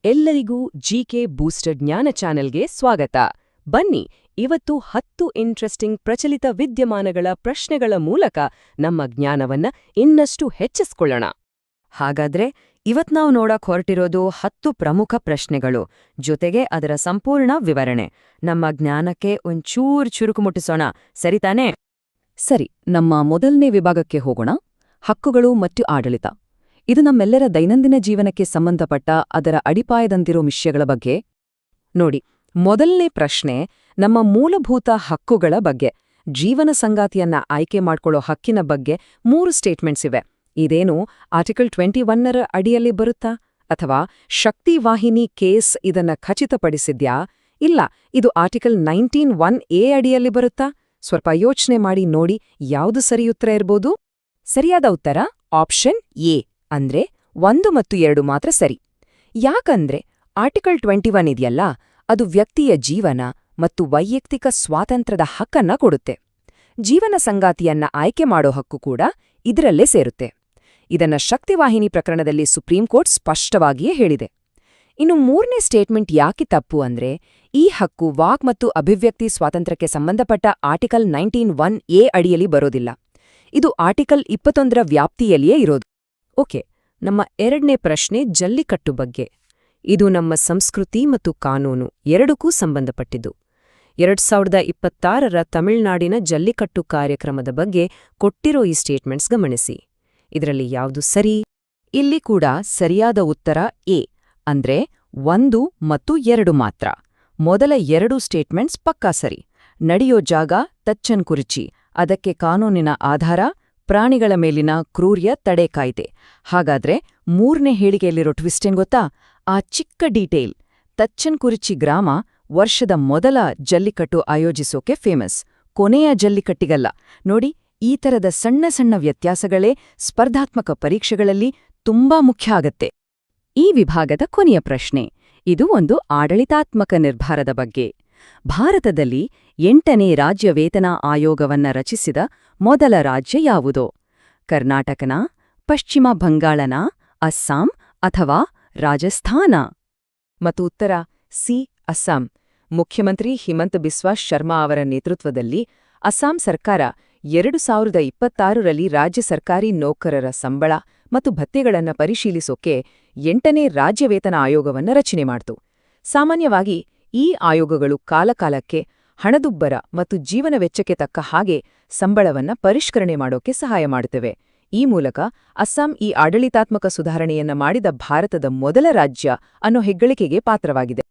ಎಲ್ಲರಿಗೂ GK booster ಜ್ಞಾನ ಚಾನೆಲ್ಗೆ ಸ್ವಾಗತ. ಬನ್ನಿ, ಇವತ್ತು 10 ಇಂಟ್ರೆಸ್ಟಿಂಗ್ ಪ್ರಚಲಿತ ವಿದ್ಯಮಾನಗಳ ಪ್ರಶ್ನೆಗಳ ಮೂಲಕ ನಮ್ಮ ಜ್ಞಾನವನ್ನ ಇನ್ನಷ್ಟು ಹೆಚ್ಚಿಸ್ಕೊಳ್ಳೋಣ. ಹಾಗಾದ್ರೆ ಇವತ್ ನಾವು ನೋಡಕ್ ಹೊರಟಿರೋದು 10 ಪ್ರಮುಖ ಪ್ರಶ್ನೆಗಳು, ಜೊತೆಗೆ ಅದರ ಸಂಪೂರ್ಣ ವಿವರಣೆ. ನಮ್ಮ ಜ್ಞಾನಕ್ಕೆ ಒಂಚೂರು ಚುರುಕು ಮುಟ್ಟಿಸೋಣ, ಸರಿತಾನೇ? ಸರಿ, ನಮ್ಮ ಮೊದಲನೇ ವಿಭಾಗಕ್ಕೆ ಹೋಗೋಣ. ಹಕ್ಕುಗಳು ಮತ್ತು ಆಡಳಿತ. ಇದು ನಮ್ಮೆಲ್ಲರ ದೈನಂದಿನ ಜೀವನಕ್ಕೆ ಸಂಬಂಧಪಟ್ಟ ಅದರ ಅಡಿಪಾಯದಂತಿರೋ ವಿಷಯಗಳ ಬಗ್ಗೆ. ನೋಡಿ, ಮೊದಲನೇ ಪ್ರಶ್ನೆ ನಮ್ಮ ಮೂಲಭೂತ ಹಕ್ಕುಗಳ ಬಗ್ಗೆ. ಜೀವನ ಸಂಗಾತಿಯನ್ನ ಆಯ್ಕೆ ಮಾಡ್ಕೊಳ್ಳೋ ಹಕ್ಕಿನ ಬಗ್ಗೆ 3 ಸ್ಟೇಟ್ಮೆಂಟ್ಸ್ ಇವೆ. ಇದೇನು ಆರ್ಟಿಕಲ್ 21ರ ಅಡಿಯಲ್ಲಿ ಬರುತ್ತಾ, ಅಥವಾ ಶಕ್ತಿ ವಾಹಿನಿ ಕೇಸ್ ಇದನ್ನ ಖಚಿತಪಡಿಸಿದ್ಯಾ? ಇಲ್ಲ, ಇದು ಆರ್ಟಿಕಲ್ 19(1)A ಅಡಿಯಲ್ಲಿ ಬರುತ್ತಾ? ಸ್ವಲ್ಪ ಯೋಚನೆ ಮಾಡಿ ನೋಡಿ, ಯಾವುದು ಸರಿ ಉತ್ತರ ಇರ್ಬೋದು? ಸರಿಯಾದ ಉತ್ತರ ಆಪ್ಷನ್ ಎ, ಅಂದ್ರೆ 1 ಮತ್ತು 2 ಮಾತ್ರ ಸರಿ. ಯಾಕಂದ್ರೆ ಆರ್ಟಿಕಲ್ 21 ಇದೆಯಲ್ಲ, ಅದು ವ್ಯಕ್ತಿಯ ಜೀವನ ಮತ್ತು ವೈಯಕ್ತಿಕ ಸ್ವಾತಂತ್ರ್ಯದ ಹಕ್ಕನ್ನ ಕೊಡುತ್ತೆ. ಜೀವನ ಸಂಗಾತಿಯನ್ನ ಆಯ್ಕೆ ಮಾಡೋ ಹಕ್ಕು ಕೂಡ ಇದರಲ್ಲೇ ಸೇರುತ್ತೆ. ಇದನ್ನ ಶಕ್ತಿವಾಹಿನಿ ಪ್ರಕರಣದಲ್ಲಿ ಸುಪ್ರೀಂ ಕೋರ್ಟ್ ಸ್ಪಷ್ಟವಾಗಿಯೇ ಹೇಳಿದೆ. ಇನ್ನು 3ನೇ ಸ್ಟೇಟ್ಮೆಂಟ್ ಯಾಕೆ ತಪ್ಪು ಅಂದ್ರೆ, ಈ ಹಕ್ಕು ವಾಕ್ ಮತ್ತು ಅಭಿವ್ಯಕ್ತಿ ಸ್ವಾತಂತ್ರ್ಯಕ್ಕೆ ಸಂಬಂಧಪಟ್ಟ ಆರ್ಟಿಕಲ್ 19(1)A ಅಡಿಯಲ್ಲಿ ಬರೋದಿಲ್ಲ. ಇದು ಆರ್ಟಿಕಲ್ 21ರ ವ್ಯಾಪ್ತಿಯಲ್ಲಿಯೇ ಇರೋದು. ಓಕೆ, ನಮ್ಮ 2ನೇ ಪ್ರಶ್ನೆ ಜಲ್ಲಿಕಟ್ಟು ಬಗ್ಗೆ. ಇದು ನಮ್ಮ ಸಂಸ್ಕೃತಿ ಮತ್ತು ಕಾನೂನು ಎರಡಕ್ಕೂ ಸಂಬಂಧಪಟ್ಟಿದ್ದು. 2026ರ ತಮಿಳುನಾಡಿನ ಜಲ್ಲಿಕಟ್ಟು ಕಾರ್ಯಕ್ರಮದ ಬಗ್ಗೆ ಕೊಟ್ಟಿರೋ ಈ ಸ್ಟೇಟ್ಮೆಂಟ್ಸ್ ಗಮನಿಸಿ. ಇದರಲ್ಲಿ ಯಾವುದು ಸರಿ? ಇಲ್ಲಿ ಕೂಡ ಸರಿಯಾದ ಉತ್ತರ ಎ, ಅಂದ್ರೆ 1 ಮತ್ತು 2 ಮಾತ್ರ. ಮೊದಲ 2 ಸ್ಟೇಟ್ಮೆಂಟ್ಸ್ ಪಕ್ಕಾ ಸರಿ. ನಡೆಯೋ ಜಾಗ ತಚ್ಚನ್ ಕುರಿಚಿ, ಅದಕ್ಕೆ ಕಾನೂನಿನ ಆಧಾರ ಪ್ರಾಣಿಗಳ ಮೇಲಿನ ಕ್ರೂರ್ಯ ತಡೆ ಕಾಯ್ದೆ. ಹಾಗಾದ್ರೆ 3ನೇ ಹೇಳಿಕೆಯಲ್ಲಿರೋ ಟ್ವಿಸ್ಟ್ ಏನ್ ಗೊತ್ತಾ? ಆ ಚಿಕ್ಕ ಡೀಟೇಲ್, ತಚ್ಚನ್ ಕುರಿಚಿ ಗ್ರಾಮ ವರ್ಷದ ಮೊದಲ ಜಲ್ಲಿಕಟ್ಟು ಆಯೋಜಿಸೋಕೆ ಫೇಮಸ್, ಕೊನೆಯ ಜಲ್ಲಿಕಟ್ಟಿಗಲ್ಲ. ನೋಡಿ, ಈ ಥರದ ಸಣ್ಣ ಸಣ್ಣ ವ್ಯತ್ಯಾಸಗಳೇ ಸ್ಪರ್ಧಾತ್ಮಕ ಪರೀಕ್ಷೆಗಳಲ್ಲಿ ತುಂಬಾ ಮುಖ್ಯ ಆಗತ್ತೆ. ಈ ವಿಭಾಗದ ಕೊನೆಯ ಪ್ರಶ್ನೆ, ಇದು ಒಂದು ಆಡಳಿತಾತ್ಮಕ ನಿರ್ಧಾರದ ಬಗ್ಗೆ. ಭಾರತದಲ್ಲಿ 8ನೇ ರಾಜ್ಯ ವೇತನ ಆಯೋಗವನ್ನ ರಚಿಸಿದ ಮೊದಲ ರಾಜ್ಯ ಯಾವುದೋ? ಕರ್ನಾಟಕನ, ಪಶ್ಚಿಮ ಬಂಗಾಳನ, ಅಸ್ಸಾಂ ಅಥವಾ ರಾಜಸ್ಥಾನ? ಮತ್ತು ಉತ್ತರ ಸಿ, ಅಸ್ಸಾಂ. ಮುಖ್ಯಮಂತ್ರಿ ಹಿಮಂತ ಬಿಸ್ವಾ ಶರ್ಮಾ ಅವರ ನೇತೃತ್ವದಲ್ಲಿ ಅಸ್ಸಾಂ ಸರ್ಕಾರ 2026ರಲ್ಲಿ ರಾಜ್ಯ ಸರ್ಕಾರಿ ನೌಕರರ ಸಂಬಳ ಮತ್ತು ಭತ್ಯೆಗಳನ್ನ ಪರಿಶೀಲಿಸೋಕೆ 8ನೇ ರಾಜ್ಯ ವೇತನ ಆಯೋಗವನ್ನ ರಚನೆ ಮಾಡ್ತು. ಸಾಮಾನ್ಯವಾಗಿ ಈ ಆಯೋಗಗಳು ಕಾಲಕಾಲಕ್ಕೆ ಹಣದುಬ್ಬರ ಮತ್ತು ಜೀವನ ವೆಚ್ಚಕ್ಕೆ ತಕ್ಕ ಹಾಗೆ ಸಂಬಳವನ್ನ ಪರಿಷ್ಕರಣೆ ಮಾಡೋಕೆ ಸಹಾಯ ಮಾಡುತ್ತವೆ. ಈ ಮೂಲಕ ಅಸ್ಸಾಂ ಈ ಆಡಳಿತಾತ್ಮಕ ಸುಧಾರಣೆಯನ್ನ ಮಾಡಿದ ಭಾರತದ ಮೊದಲ ರಾಜ್ಯ ಅನ್ನೋ ಹೆಗ್ಗಳಿಕೆಗೆ ಪಾತ್ರವಾಗಿದೆ.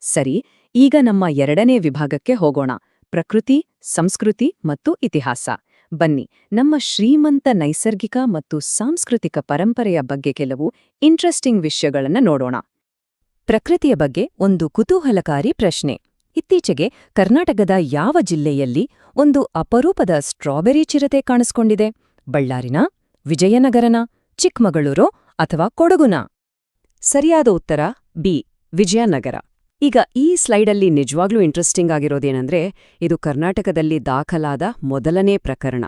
ಸರಿ, ಈಗ ನಮ್ಮ 2ನೇ ವಿಭಾಗಕ್ಕೆ ಹೋಗೋಣ. ಪ್ರಕೃತಿ, ಸಂಸ್ಕೃತಿ ಮತ್ತು ಇತಿಹಾಸ. ಬನ್ನಿ, ನಮ್ಮ ಶ್ರೀಮಂತ ನೈಸರ್ಗಿಕ ಮತ್ತು ಸಾಂಸ್ಕೃತಿಕ ಪರಂಪರೆಯ ಬಗ್ಗೆ ಕೆಲವು ಇಂಟ್ರೆಸ್ಟಿಂಗ್ ವಿಷಯಗಳನ್ನ ನೋಡೋಣ. ಪ್ರಕೃತಿಯ ಬಗ್ಗೆ ಒಂದು ಕುತೂಹಲಕಾರಿ ಪ್ರಶ್ನೆ. ಇತ್ತೀಚೆಗೆ ಕರ್ನಾಟಕದ ಯಾವ ಜಿಲ್ಲೆಯಲ್ಲಿ ಒಂದು ಅಪರೂಪದ ಸ್ಟ್ರಾಬೆರಿ ಚಿರತೆ ಕಾಣಿಸ್ಕೊಂಡಿದೆ? ಬಳ್ಳಾರಿನ, ವಿಜಯನಗರನ, ಚಿಕ್ಕಮಗಳೂರು ಅಥವಾ ಕೊಡಗುನ? ಸರಿಯಾದ ಉತ್ತರ ಬಿ, ವಿಜಯನಗರ. ಈಗ ಈ ಸ್ಲೈಡಲ್ಲಿ ನಿಜವಾಗ್ಲೂ ಇಂಟ್ರೆಸ್ಟಿಂಗ್ ಆಗಿರೋದೇನೆಂದ್ರೆ, ಇದು ಕರ್ನಾಟಕದಲ್ಲಿ ದಾಖಲಾದ ಮೊದಲನೇ ಪ್ರಕರಣ.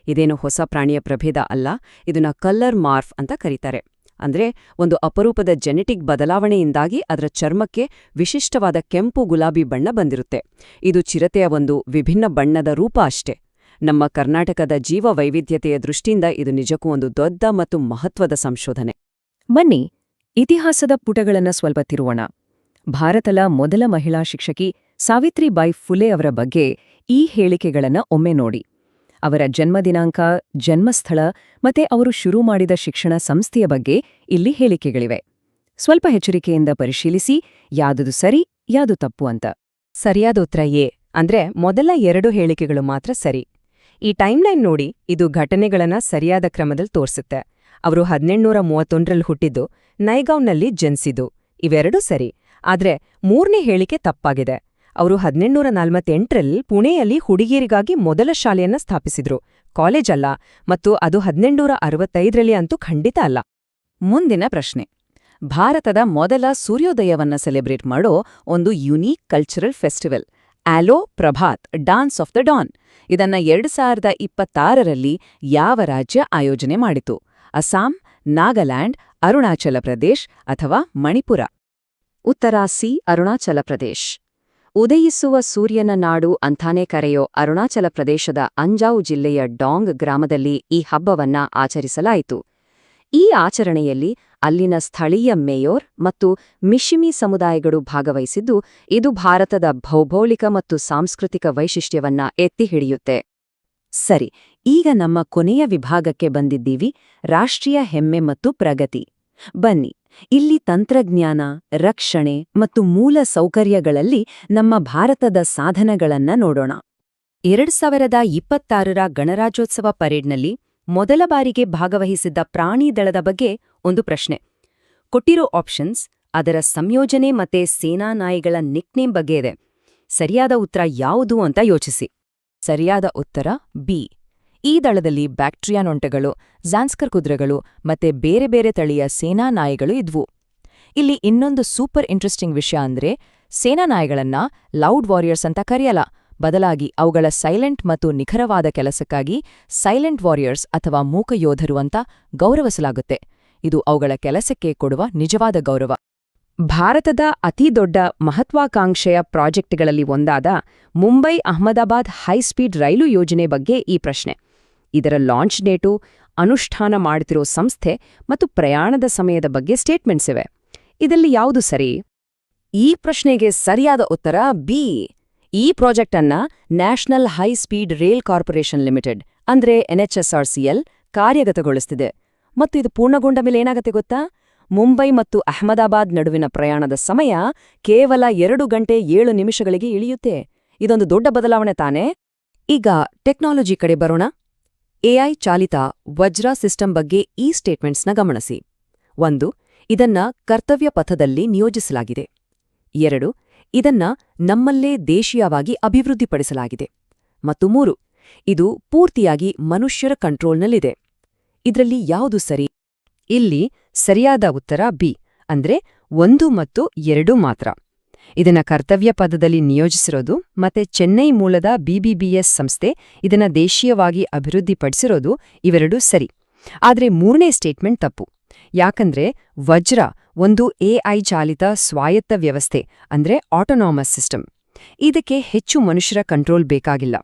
ಇದೇನು ಹೊಸ ಪ್ರಾಣಿಯ ಪ್ರಭೇದ ಅಲ್ಲ, ಇದನ್ನ ಕಲ್ಲರ್ ಮಾರ್ಫ್ ಅಂತ ಕರೀತಾರೆ. ಅಂದ್ರೆ ಒಂದು ಅಪರೂಪದ ಜೆನೆಟಿಕ್ ಬದಲಾವಣೆಯಿಂದಾಗಿ ಅದರ ಚರ್ಮಕ್ಕೆ ವಿಶಿಷ್ಟವಾದ ಕೆಂಪು ಗುಲಾಬಿ ಬಣ್ಣ ಬಂದಿರುತ್ತೆ. ಇದು ಚಿರತೆಯ ಒಂದು ವಿಭಿನ್ನ ಬಣ್ಣದ ರೂಪ ಅಷ್ಟೇ. ನಮ್ಮ ಕರ್ನಾಟಕದ ಜೀವ ವೈವಿಧ್ಯತೆಯ ದೃಷ್ಟಿಯಿಂದ ಇದು ನಿಜಕ್ಕೂ ಒಂದು ದೊಡ್ಡ ಮತ್ತು ಮಹತ್ವದ ಸಂಶೋಧನೆ. ಬನ್ನಿ, ಇತಿಹಾಸದ ಪುಟಗಳನ್ನ ಸ್ವಲ್ಪ ತಿರುವೋಣ. ಭಾರತದ ಮೊದಲ ಮಹಿಳಾ ಶಿಕ್ಷಕಿ ಸಾವಿತ್ರಿಬಾಯಿ ಫುಲೆ ಅವರ ಬಗ್ಗೆ ಈ ಹೇಳಿಕೆಗಳನ್ನ ಒಮ್ಮೆ ನೋಡಿ. ಅವರ ಜನ್ಮದಿನಾಂಕ, ಜನ್ಮಸ್ಥಳ ಮತ್ತೆ ಅವರು ಶುರು ಮಾಡಿದ ಶಿಕ್ಷಣ ಸಂಸ್ಥೆಯ ಬಗ್ಗೆ ಇಲ್ಲಿ ಹೇಳಿಕೆಗಳಿವೆ. ಸ್ವಲ್ಪ ಎಚ್ಚರಿಕೆಯಿಂದ ಪರಿಶೀಲಿಸಿ, ಯಾವುದು ಸರಿ, ಯಾವುದು ತಪ್ಪು ಅಂತ. ಸರಿಯಾದ ಉತ್ತರ ಎ, ಅಂದ್ರೆ ಮೊದಲ 2 ಹೇಳಿಕೆಗಳು ಮಾತ್ರ ಸರಿ. ಈ ಟೈಮ್ಲೈನ್ ನೋಡಿ, ಇದು ಘಟನೆಗಳನ್ನ ಸರಿಯಾದ ಕ್ರಮದಲ್ಲಿ ತೋರಿಸುತ್ತೆ. ಅವರು 1831ರಲ್ಲಿ ಹುಟ್ಟಿದ್ದು, ನೈಗಾವ್ನಲ್ಲಿ ಜನಿಸಿದ್ದು, ಇವೆರಡೂ ಸರಿ. ಆದ್ರೆ 3ನೇ ಹೇಳಿಕೆ ತಪ್ಪಾಗಿದೆ. ಅವರು 1848ರಲ್ಲಿ ಪುಣೆಯಲ್ಲಿ ಹುಡುಗಿಯರಿಗಾಗಿ ಮೊದಲ ಶಾಲೆಯನ್ನ ಸ್ಥಾಪಿಸಿದ್ರು, ಕಾಲೇಜ್ ಅಲ್ಲ, ಮತ್ತು ಅದು 1865ರಲ್ಲಿ ಅಂತೂ ಖಂಡಿತ ಅಲ್ಲ. ಮುಂದಿನ ಪ್ರಶ್ನೆ, ಭಾರತದ ಮೊದಲ ಸೂರ್ಯೋದಯವನ್ನ ಸೆಲೆಬ್ರೇಟ್ ಮಾಡೋ ಒಂದು unique cultural festival, Alo Prabhat, dance of the dawn. ಇದನ್ನ 2026ರಲ್ಲಿ ಯಾವ ರಾಜ್ಯ ಆಯೋಜನೆ ಮಾಡಿತು? ಅಸ್ಸಾಂ, ನಾಗಾಲ್ಯಾಂಡ್, ಅರುಣಾಚಲ ಪ್ರದೇಶ್ ಅಥವಾ ಮಣಿಪುರ? ಉತ್ತರ ಸಿ ಅರುಣಾಚಲ ಪ್ರದೇಶ್. ಉದಯಿಸುವ ಸೂರ್ಯನ ನಾಡು ಅಂತಾನೆ ಕರೆಯೋ ಅರುಣಾಚಲ ಪ್ರದೇಶದ ಅಂಜಾವ್ ಜಿಲ್ಲೆಯ ಡಾಂಗ್ ಗ್ರಾಮದಲ್ಲಿ ಈ ಹಬ್ಬವನ್ನ ಆಚರಿಸಲಾಯಿತು. ಈ ಆಚರಣೆಯಲ್ಲಿ ಅಲ್ಲಿನ ಸ್ಥಳೀಯ ಮೇಯೋರ್ ಮತ್ತು ಮಿಶಿಮಿ ಸಮುದಾಯಗಳು ಭಾಗವಹಿಸಿದ್ದು, ಇದು ಭಾರತದ ಭೌಗೋಳಿಕ ಮತ್ತು ಸಾಂಸ್ಕೃತಿಕ ವೈಶಿಷ್ಟ್ಯವನ್ನ ಎತ್ತಿ ಹಿಡಿಯುತ್ತೆ. ಸರಿ, ಈಗ ನಮ್ಮ ಕೊನೆಯ ವಿಭಾಗಕ್ಕೆ ಬಂದಿದ್ದೀವಿ, ರಾಷ್ಟ್ರೀಯ ಹೆಮ್ಮೆ ಮತ್ತು ಪ್ರಗತಿ. ಬನ್ನಿ, ಇಲ್ಲಿ ತಂತ್ರಜ್ಞಾನ, ರಕ್ಷಣೆ ಮತ್ತು ಮೂಲ ಸೌಕರ್ಯಗಳಲ್ಲಿ ನಮ್ಮ ಭಾರತದ ಸಾಧನೆಗಳನ್ನ ನೋಡೋಣ. 2026ರ ಗಣರಾಜ್ಯೋತ್ಸವ ಪರೇಡ್ನಲ್ಲಿ ಮೊದಲ ಬಾರಿಗೆ ಭಾಗವಹಿಸಿದ್ದ ಪ್ರಾಣಿ ದಳದ ಬಗ್ಗೆ ಒಂದು ಪ್ರಶ್ನೆ. ಕೊಟ್ಟಿರೋ ಆಪ್ಷನ್ಸ್, ಅದರ ಸಂಯೋಜನೆ ಮತ್ತೆ ಸೇನಾ ನಾಯಿಗಳ ನಿಕ್ನೇಮ್ ಬಗ್ಗೆ ಇದೆ. ಸರಿಯಾದ ಉತ್ತರ ಯಾವುದು ಅಂತ ಯೋಚಿಸಿ. ಸರಿಯಾದ ಉತ್ತರ ಬಿ. ಈ ದಳದಲ್ಲಿ ಬ್ಯಾಕ್ಟ್ರಿಯಾ ನೊಂಟೆಗಳು, ಝಾನ್ಸ್ಕರ್ ಕುದುರೆಗಳು ಮತ್ತೆ ಬೇರೆ ಬೇರೆ ತಳಿಯ ಸೇನಾ ನಾಯಿಗಳು ಇದ್ವು. ಇಲ್ಲಿ ಇನ್ನೊಂದು ಸೂಪರ್ ಇಂಟ್ರೆಸ್ಟಿಂಗ್ ವಿಷಯ ಅಂದ್ರೆ, ಸೇನಾ ನಾಯಿಗಳನ್ನ ಲೌಡ್ ವಾರಿಯರ್ಸ್ ಅಂತ ಕರೆಯಲ್ಲ, ಬದಲಾಗಿ ಅವುಗಳ ಸೈಲೆಂಟ್ ಮತ್ತು ನಿಖರವಾದ ಕೆಲಸಕ್ಕಾಗಿ ಸೈಲೆಂಟ್ ವಾರಿಯರ್ಸ್ ಅಥವಾ ಮೂಕ ಯೋಧರು ಅಂತ ಗೌರವಿಸಲಾಗುತ್ತೆ. ಇದು ಅವುಗಳ ಕೆಲಸಕ್ಕೆ ಕೊಡುವ ನಿಜವಾದ ಗೌರವ. ಭಾರತದ ಅತಿದೊಡ್ಡ ಮಹತ್ವಾಕಾಂಕ್ಷೆಯ ಪ್ರಾಜೆಕ್ಟ್ಗಳಲ್ಲಿ ಒಂದಾದ ಮುಂಬೈ-ಅಹಮದಾಬಾದ್ ಹೈಸ್ಪೀಡ್ ರೈಲು ಯೋಜನೆ ಬಗ್ಗೆ ಈ ಪ್ರಶ್ನೆ. ಇದರ ಲಾಂಚ್ ಡೇಟು, ಅನುಷ್ಠಾನ ಮಾಡುತ್ತಿರೋ ಸಂಸ್ಥೆ ಮತ್ತು ಪ್ರಯಾಣದ ಸಮಯದ ಬಗ್ಗೆ ಸ್ಟೇಟ್ಮೆಂಟ್ಸ್ ಇವೆ. ಇದರಲ್ಲಿ ಯಾವುದು ಸರಿ? ಈ ಪ್ರಶ್ನೆಗೆ ಸರಿಯಾದ ಉತ್ತರ ಬಿ. ಈ ಪ್ರಾಜೆಕ್ಟ್ ಅನ್ನ national high speed rail corporation limited ಅಂದ್ರೆ NHSRCL ಕಾರ್ಯಗತಗೊಳಿಸುತ್ತಿದೆ. ಮತ್ತು ಇದು ಪೂರ್ಣಗೊಂಡ ಮೇಲೆ ಏನಾಗತ್ತೆ ಗೊತ್ತಾ? ಮುಂಬೈ ಮತ್ತು ಅಹಮದಾಬಾದ್ ನಡುವಿನ ಪ್ರಯಾಣದ ಸಮಯ ಕೇವಲ 2 ಗಂಟೆ 7 ನಿಮಿಷಗಳಿಗೆ ಇಳಿಯುತ್ತೆ. ಇದೊಂದು ದೊಡ್ಡ ಬದಲಾವಣೆ ತಾನೇ? ಈಗ ಟೆಕ್ನಾಲಜಿ ಕಡೆ ಬರೋಣ. AI ಚಾಲಿತ ವಜ್ರ ಸಿಸ್ಟಮ್ ಬಗ್ಗೆ ಈ ಸ್ಟೇಟ್ಮೆಂಟ್ಸ್ನ ಗಮನಿಸಿ. 1. ಇದನ್ನ ಕರ್ತವ್ಯ ಪಥದಲ್ಲಿ ನಿಯೋಜಿಸಲಾಗಿದೆ. 2. ಇದನ್ನ ನಮ್ಮಲ್ಲೇ ದೇಶೀಯವಾಗಿ ಅಭಿವೃದ್ಧಿಪಡಿಸಲಾಗಿದೆ. ಮತ್ತು 3. ಇದು ಪೂರ್ತಿಯಾಗಿ ಮನುಷ್ಯರ ಕಂಟ್ರೋಲ್ನಲ್ಲಿದೆ. ಇದರಲ್ಲಿ ಯಾವುದು ಸರಿ? ಇಲ್ಲಿ ಸರಿಯಾದ ಉತ್ತರ ಬಿ, ಅಂದ್ರೆ 1 ಮತ್ತು 2 ಮಾತ್ರ. ಇದನ್ನ ಕರ್ತವ್ಯ ಪಥದಲ್ಲಿ ನಿಯೋಜಿಸಿರೋದು ಮತ್ತೆ ಚೆನ್ನೈ ಮೂಲದ BBBS ಸಂಸ್ಥೆ ಇದನ್ನ ದೇಶೀಯವಾಗಿ ಅಭಿವೃದ್ಧಿಪಡಿಸಿರೋದು, ಇವೆರಡೂ ಸರಿ. ಆದ್ರೆ 3ನೇ ಸ್ಟೇಟ್ಮೆಂಟ್ ತಪ್ಪು. ಯಾಕಂದ್ರೆ ವಜ್ರ ಒಂದು AI ಚಾಲಿತ ಸ್ವಾಯತ್ತ ವ್ಯವಸ್ಥೆ ಅಂದ್ರೆ ಆಟೋನಾಮಸ್ ಸಿಸ್ಟಮ್. ಇದಕ್ಕೆ ಹೆಚ್ಚು ಮನುಷ್ಯರ ಕಂಟ್ರೋಲ್ ಬೇಕಾಗಿಲ್ಲ.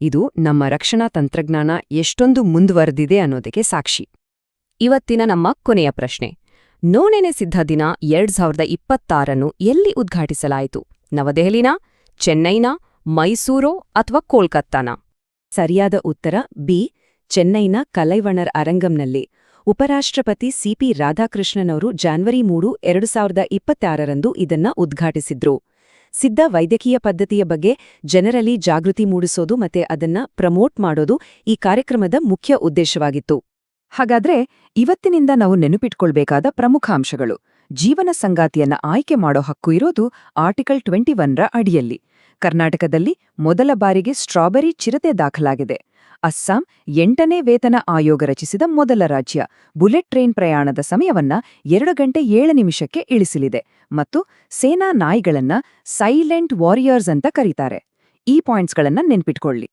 ಇದು ನಮ್ಮ ರಕ್ಷಣಾ ತಂತ್ರಜ್ಞಾನ ಎಷ್ಟೊಂದು ಮುಂದುವರೆದಿದೆ ಅನ್ನೋದಕ್ಕೆ ಸಾಕ್ಷಿ. ಇವತ್ತಿನ ನಮ್ಮ ಕೊನೆಯ ಪ್ರಶ್ನೆ. ನೋನೆನೆಸಿದ್ಧ ದಿನ 2026 ಎಲ್ಲಿ ಉದ್ಘಾಟಿಸಲಾಯಿತು? ನವದೆಹಲಿನಾ, ಚೆನ್ನೈನಾ, ಮೈಸೂರೋ ಅಥವಾ ಕೋಲ್ಕತ್ತಾನ? ಸರಿಯಾದ ಉತ್ತರ ಬಿ. ಚೆನ್ನೈನ ಕಲೈವಣರ್ ಅರಂಗಂನಲ್ಲಿ. ಉಪರಾಷ್ಟ್ರಪತಿ CP ರಾಧಾಕೃಷ್ಣನವರು ಜನವರಿ 3, 2026ರಂದು ಇದನ್ನ ಉದ್ಘಾಟಿಸಿದ್ರು. ಸಿದ್ಧ ವೈದ್ಯಕೀಯ ಪದ್ಧತಿಯ ಬಗ್ಗೆ ಜನರಲ್ಲಿ ಜಾಗೃತಿ ಮೂಡಿಸೋದು ಮತ್ತೆ ಅದನ್ನ ಪ್ರಮೋಟ್ ಮಾಡೋದು ಈ ಕಾರ್ಯಕ್ರಮದ ಮುಖ್ಯ ಉದ್ದೇಶವಾಗಿತ್ತು. ಹಾಗಾದ್ರೆ ಇವತ್ತಿನಿಂದ ನಾವು ನೆನಪಿಟ್ಕೊಳ್ಬೇಕಾದ ಪ್ರಮುಖ ಅಂಶಗಳು. ಜೀವನ ಸಂಗಾತಿಯನ್ನ ಆಯ್ಕೆ ಮಾಡೋ ಹಕ್ಕು ಇರೋದು ಆರ್ಟಿಕಲ್ 21ರ ಅಡಿಯಲ್ಲಿ. ಕರ್ನಾಟಕದಲ್ಲಿ ಮೊದಲ ಬಾರಿಗೆ ಸ್ಟ್ರಾಬೆರಿ ಚಿರತೆ ದಾಖಲಾಗಿದೆ. ಅಸ್ಸಾಂ 8ನೇ ವೇತನ ಆಯೋಗ ರಚಿಸಿದ ಮೊದಲ ರಾಜ್ಯ. ಬುಲೆಟ್ ಟ್ರೈನ್ ಪ್ರಯಾಣದ ಸಮಯವನ್ನ 2 ಗಂಟೆ 7 ನಿಮಿಷಕ್ಕೆ ಇಳಿಸಲಿದೆ. ಮತ್ತು ಸೇನಾ ನಾಯಿಗಳನ್ನ ಸೈಲೆಂಟ್ ವಾರಿಯರ್ಸ್ ಅಂತ ಕರೀತಾರೆ. ಈ ಪಾಯಿಂಟ್ಸ್ಗಳನ್ನ ನೆನ್ಪಿಟ್ಕೊಳ್ಳಿ.